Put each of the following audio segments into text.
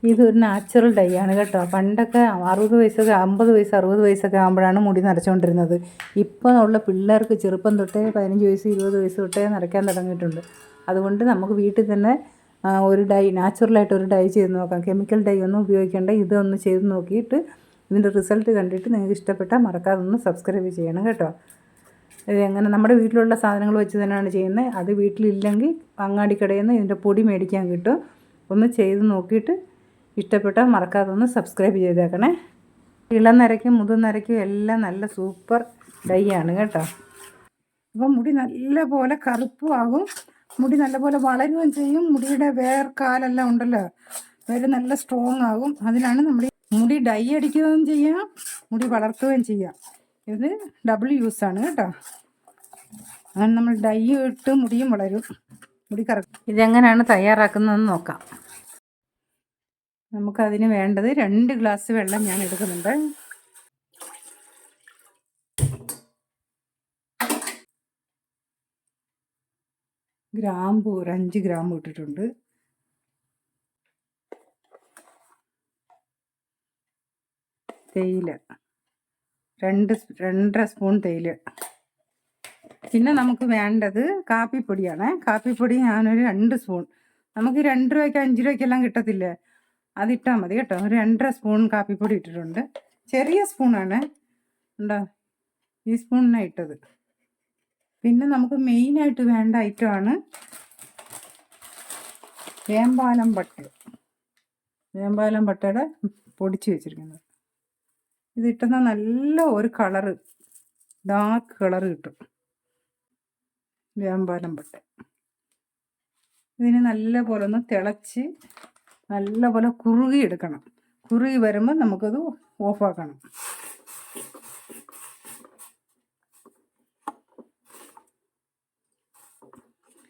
ഇതൊരു natural dye ആണ് കേട്ടോ. പണ്ടൊക്കെ 60 വയസ്സൊക്കെ 50 വയസ്സ് 60 വയസ്സൊക്കെ ആകുമ്പോഴാണ് മുടി നരച്ചുകൊണ്ടിരുന്നത്. ഇപ്പോൾ ഉള്ള പിള്ളേർക്ക് ചെറുപ്പം തൊട്ടേ 15 വയസ്സ് 20 വയസ്സ് തൊട്ടേ നരയ്ക്കാൻ തുടങ്ങിയിട്ടുണ്ട്. അതുകൊണ്ട് നമുക്ക് വീട്ടിൽ തന്നെ ഒരു ഡൈ നാച്ചുറലായിട്ടൊരു ഡൈ ചെയ്ത് നോക്കാം. കെമിക്കൽ ഡൈ ഒന്നും ഉപയോഗിക്കേണ്ട. ഇതൊന്ന് ചെയ്ത് നോക്കിയിട്ട് ഇതിൻ്റെ റിസൾട്ട് കണ്ടിട്ട് നിങ്ങൾക്ക് ഇഷ്ടപ്പെട്ടാൽ മറക്കാതെ ഒന്ന് സബ്സ്ക്രൈബ് ചെയ്യണം കേട്ടോ. ഇതെങ്ങനെ നമ്മുടെ വീട്ടിലുള്ള സാധനങ്ങൾ വെച്ച് തന്നെയാണ് ചെയ്യുന്നത്. അത് വീട്ടിലില്ലെങ്കിൽ അങ്ങാടിക്കടയിൽ നിന്ന് ഇതിൻ്റെ പൊടി മേടിക്കാൻ കിട്ടും. ഒന്ന് ചെയ്ത് നോക്കിയിട്ട് ഇഷ്ടപ്പെട്ടാൽ മറക്കാതെ ഒന്ന് സബ്സ്ക്രൈബ് ചെയ്തേക്കണേ. ഇളനരയ്ക്കും മുതുനരയ്ക്കും എല്ലാം നല്ല സൂപ്പർ ഡൈ ആണ് കേട്ടോ. അപ്പം മുടി നല്ല പോലെ കറുപ്പും ആകും, മുടി നല്ലപോലെ വളരുകയും ചെയ്യും. മുടിയുടെ വേർക്കാലെല്ലാം ഉണ്ടല്ലോ, വേര് നല്ല സ്ട്രോങ് ആകും. അതിനാണ് നമ്മൾ മുടി ഡൈ അടിക്കുകയും ചെയ്യാം, മുടി വളർത്തുകയും ചെയ്യാം. ഇത് ഡബിൾ യൂസാണ് കേട്ടോ. അങ്ങനെ നമ്മൾ ഡൈ ഇട്ട് മുടിയും വളരും, മുടി കറക്റ്റ്. ഇതെങ്ങനെയാണ് തയ്യാറാക്കുന്നതെന്ന് നോക്കാം. നമുക്കതിന് വേണ്ടത് 2 ഗ്ലാസ് വെള്ളം ഞാൻ എടുക്കുന്നുണ്ട്. ഗ്രാമ്പു ഒരു 5 ഗ്രാമ്പു ഇട്ടിട്ടുണ്ട്. തേയില 2.5 സ്പൂൺ തേയില. പിന്നെ നമുക്ക് വേണ്ടത് കാപ്പിപ്പൊടിയാണ്. കാപ്പിപ്പൊടി ഞാനൊരു 2 സ്പൂൺ. നമുക്ക് 2 രൂപയ്ക്ക് 5 രൂപയ്ക്കെല്ലാം കിട്ടത്തില്ലേ, അതിട്ടാൽ മതി കേട്ടോ. ഒരു 2.5 സ്പൂൺ കാപ്പിപ്പൊടി ഇട്ടിട്ടുണ്ട്. ചെറിയ സ്പൂണാണ് ഉണ്ടോ, ഈ സ്പൂണിനാണ് ഇട്ടത്. പിന്നെ നമുക്ക് മെയിനായിട്ട് വേണ്ട ഐറ്റമാണ് വേമ്പാലം പട്ട. വേമ്പാലം പട്ടയുടെ പൊടിച്ച് വെച്ചിരിക്കുന്നത്. ഇതിട്ടുന്ന നല്ല ഒരു കളറ്, ഡാർക്ക് കളറ് കിട്ടും. വേമ്പാലം പട്ട ഇതിന് നല്ല പോലെ ഒന്ന് തിളച്ച് നല്ല പോലെ കുറുകി എടുക്കണം. കുറുകി വരുമ്പോൾ നമുക്കത് ഓഫാക്കണം.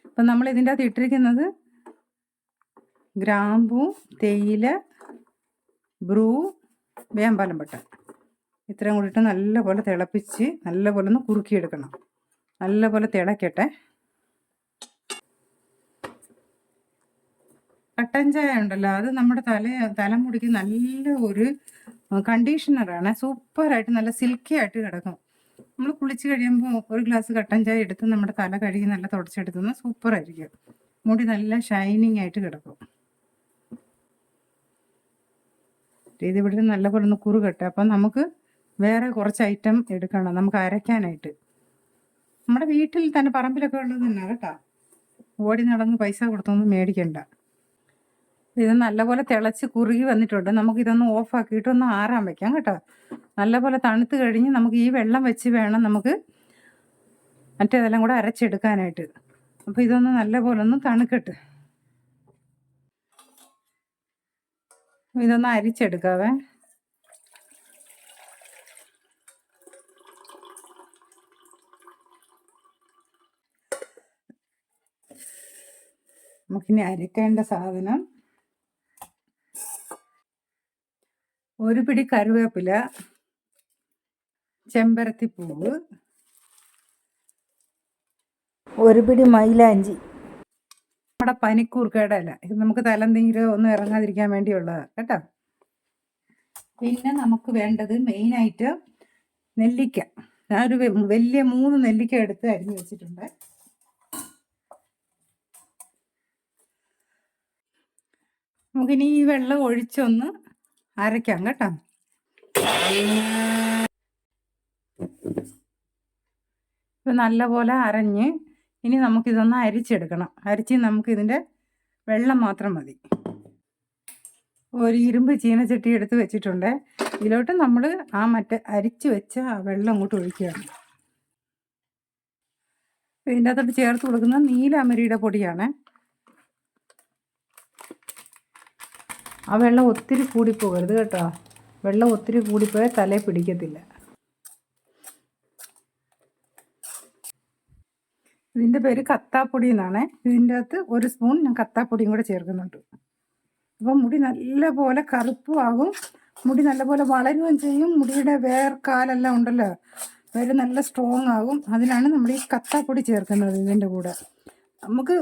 അപ്പം നമ്മൾ ഇതിൻ്റെ അകത്ത് ഇട്ടിരിക്കുന്നത് ഗ്രാമ്പൂ, തേയില, ബ്രൂ, വേമ്പാലം പട്ട ഇത്രയും കൂടിയിട്ട് നല്ലപോലെ തിളപ്പിച്ച് നല്ലപോലെ ഒന്ന് കുറുക്കിയെടുക്കണം. നല്ലപോലെ തിളക്കട്ടെ. കട്ടൻ ചായ ഉണ്ടല്ലോ, അത് നമ്മുടെ തലമുടിക്ക് നല്ല ഒരു കണ്ടീഷണറാണ്. സൂപ്പറായിട്ട് നല്ല സിൽക്കി ആയിട്ട് കിടക്കും. നമ്മൾ കുളിച്ച് കഴിയുമ്പോൾ ഒരു ഗ്ലാസ് കട്ടൻ ചായ എടുത്ത് നമ്മുടെ തല കഴുകി നല്ല തുടച്ചെടുത്തുന്ന സൂപ്പറായിരിക്കും. മുടി നല്ല ഷൈനിങ് ആയിട്ട് കിടക്കും. ഇതിവിടെ നല്ലപോലെ ഒന്ന് കുറുകട്ടെ. അപ്പം നമുക്ക് വേറെ കുറച്ച് ഐറ്റം എടുക്കണം നമുക്ക് അരയ്ക്കാനായിട്ട്. നമ്മുടെ വീട്ടിൽ തന്നെ പറമ്പിലൊക്കെ ഉള്ളത് തന്നെ കേട്ടോ. ഓടി നടന്ന് പൈസ കൊടുത്തൊന്നും മേടിക്കണ്ട. ഇത് നല്ലപോലെ തിളച്ച് കുറുകി വന്നിട്ടുണ്ട്. നമുക്കിതൊന്ന് ഓഫാക്കിയിട്ടൊന്ന് ആറാൻ വെക്കാം കേട്ടോ. നല്ലപോലെ തണുത്ത് കഴിഞ്ഞ് നമുക്ക് ഈ വെള്ളം വെച്ച് വേണം നമുക്ക് മറ്റേതെല്ലാം കൂടെ അരച്ചെടുക്കാനായിട്ട്. അപ്പോൾ ഇതൊന്ന് നല്ലപോലെ ഒന്ന് തണുക്കട്ടെ. ഇതൊന്ന് അരിച്ചെടുക്കാവേ. നമുക്കിനി അരക്കേണ്ട സാധനം ഒരു പിടി കറിവേപ്പില, ചെമ്പരത്തിപ്പൂവ്, ഒരു പിടി മൈലാഞ്ചി, നമ്മുടെ പനിക്കൂർക്കയുടെ ഇല. ഇത് നമുക്ക് തലന്തെങ്കിലും ഒന്നും ഇറങ്ങാതിരിക്കാൻ വേണ്ടിയുള്ളതാണ് കേട്ടോ. പിന്നെ നമുക്ക് വേണ്ടത് മെയിനായിട്ട് നെല്ലിക്ക. ഞാനൊരു വലിയ 3 നെല്ലിക്ക എടുത്ത് അരിഞ്ഞ് വെച്ചിട്ടുണ്ട്. നമുക്കിനി ഈ വെള്ളം ഒഴിച്ചൊന്ന് അരയ്ക്കാം കേട്ടോ. ഇപ്പം നല്ലപോലെ അരഞ്ഞ് ഇനി നമുക്കിതൊന്ന് അരിച്ചെടുക്കണം. അരിച്ച് നമുക്കിതിൻ്റെ വെള്ളം മാത്രം മതി. ഒരു ഇരുമ്പ് ചീനച്ചട്ടി എടുത്ത് വെച്ചിട്ടുണ്ട്. ഇതിലോട്ട് നമ്മൾ ആ മറ്റേ അരിച്ച് വെച്ച ആ വെള്ളം അങ്ങോട്ട് ഒഴിക്കുകയാണ്. ഇതിൻ്റെ അകത്തോട്ട് ചേർത്ത് കൊടുക്കുന്ന നീലാമരിയുടെ പൊടിയാണ്. ആ വെള്ളം ഒത്തിരി കൂടിപ്പോകരുത് കേട്ടോ. വെള്ളം ഒത്തിരി കൂടിപ്പോയാൽ തലയിൽ പിടിക്കത്തില്ല. ഇതിൻ്റെ പേര് കത്താപ്പൊടി എന്നാണ്. ഇതിൻ്റെ അകത്ത് 1 സ്പൂൺ ഞാൻ കത്താപ്പൊടിയും കൂടെ ചേർക്കുന്നുണ്ട്. അപ്പം മുടി നല്ല പോലെ കറുപ്പും ആകും, മുടി നല്ലപോലെ വളരുകയും ചെയ്യും. മുടിയുടെ വേർക്കാലെല്ലാം ഉണ്ടല്ലോ, വേര് നല്ല സ്ട്രോങ് ആകും. അതിനാണ് നമ്മൾ ഈ കത്താപ്പൊടി ചേർക്കുന്നത് ഇതിൻ്റെ കൂടെ. നമുക്ക്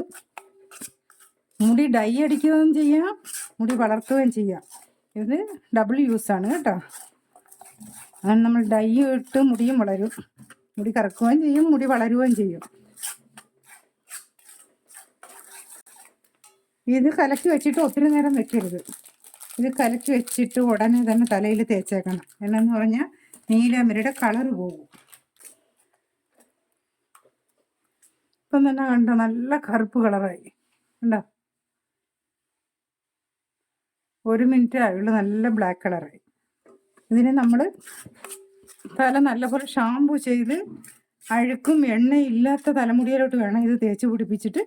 മുടി ഡൈ അടിക്കുകയും ചെയ്യാം, മുടി വളർത്തുകയും ചെയ്യാം. ഇത് ഡബിൾ യൂസാണ് കേട്ടോ. അങ്ങനെ നമ്മൾ ഡൈ ഇട്ട് മുടിയും വളരും, മുടി കറക്കുകയും ചെയ്യും, മുടി വളരുകയും ചെയ്യും. ഇത് കലക്കി വെച്ചിട്ട് ഒത്തിരി നേരം വെക്കരുത്. ഇത് കലക്കി വെച്ചിട്ട് ഉടനെ തന്നെ തലയിൽ തേച്ചേക്കണം. എന്നു പറഞ്ഞാൽ നീലാമ്പരിയുടെ കളറ് പോകും. ഇപ്പം തന്നെ കണ്ടോ, നല്ല കറുപ്പ് കളറായി കണ്ടോ. 1 മിനിറ്റ് ആയുള്ളൂ, നല്ല ബ്ലാക്ക് കളറായി. ഇതിനെ നമ്മൾ തല നല്ലപോലെ ഷാമ്പു ചെയ്ത് അഴുക്കും എണ്ണയില്ലാത്ത തലമുടിയിലോട്ട് വേണം ഇത് തേച്ച് പിടിപ്പിച്ചിട്ട്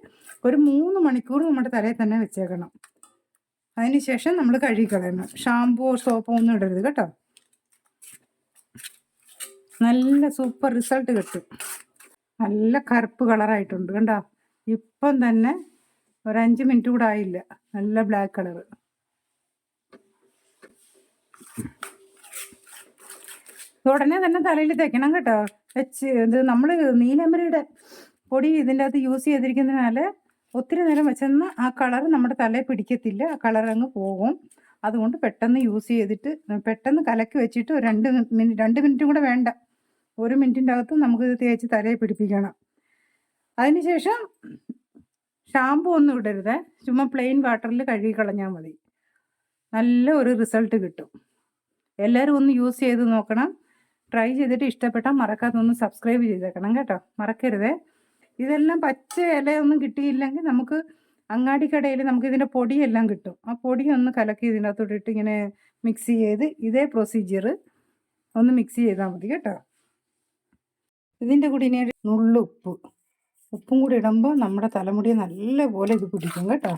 ഒരു 3 മണിക്കൂർ നമ്മുടെ തലയിൽ തന്നെ വെച്ചേക്കണം. അതിന് ശേഷം നമ്മൾ കഴുകിക്കളയണം. ഷാമ്പുവോ സോപ്പോ ഒന്നും ഇടരുത് കേട്ടോ. നല്ല സൂപ്പർ റിസൾട്ട് കിട്ടും. നല്ല കറുപ്പ് കളറായിട്ടുണ്ട് കണ്ടോ. ഇപ്പം തന്നെ ഒരു 5 മിനിറ്റ് കൂടെ ആയില്ല, നല്ല ബ്ലാക്ക് കളറ്. ഉടനെ തന്നെ തലയിൽ തേക്കണം കേട്ടോ. ഇത് നമ്മൾ നീലമ്പരിയുടെ പൊടി ഇതിൻ്റെ അകത്ത് യൂസ് ചെയ്തിരിക്കുന്നതിനാൽ ഒത്തിരി നേരം വെച്ചെന്ന് ആ കളർ നമ്മുടെ തലയിൽ പിടിക്കത്തില്ല, ആ കളർ അങ്ങ് പോകും. അതുകൊണ്ട് പെട്ടെന്ന് യൂസ് ചെയ്തിട്ട് പെട്ടെന്ന് കലക്കി വെച്ചിട്ട് ഒരു 2 മിനിറ്റും കൂടെ വേണ്ട, 1 മിനിറ്റിൻ്റെ അകത്ത് നമുക്കിത് തേച്ച് തലയിൽ പിടിപ്പിക്കണം. അതിനുശേഷം ഷാമ്പു ഒന്നും ഇടരുത്, ചുമ്മാ പ്ലെയിൻ വാട്ടറിൽ കഴുകി കളഞ്ഞാൽ മതി. നല്ല ഒരു റിസൾട്ട് കിട്ടും. എല്ലാവരും ഒന്ന് യൂസ് ചെയ്ത് നോക്കണം. ട്രൈ ചെയ്തിട്ട് ഇഷ്ടപ്പെട്ടാൽ മറക്കാതെ ഒന്ന് സബ്സ്ക്രൈബ് ചെയ്തേക്കണം കേട്ടോ, മറക്കരുതേ. ഇതെല്ലാം പച്ച ഇലയൊന്നും കിട്ടിയില്ലെങ്കിൽ നമുക്ക് അങ്ങാടിക്കടയിൽ നമുക്ക് ഇതിൻ്റെ പൊടിയെല്ലാം കിട്ടും. ആ പൊടി ഒന്ന് കലക്കി ഇതിനകത്തോട്ടിട്ട് ഇങ്ങനെ മിക്സ് ചെയ്ത് ഇതേ പ്രൊസീജിയർ ഒന്ന് മിക്സ് ചെയ്താൽ മതി കേട്ടോ. ഇതിൻ്റെ കൂടി ഇനി നുള്ളുപ്പ്, ഉപ്പും കൂടി ഇടുമ്പോൾ നമ്മുടെ തലമുടി നല്ലപോലെ ഇത് പിടിക്കും കേട്ടോ.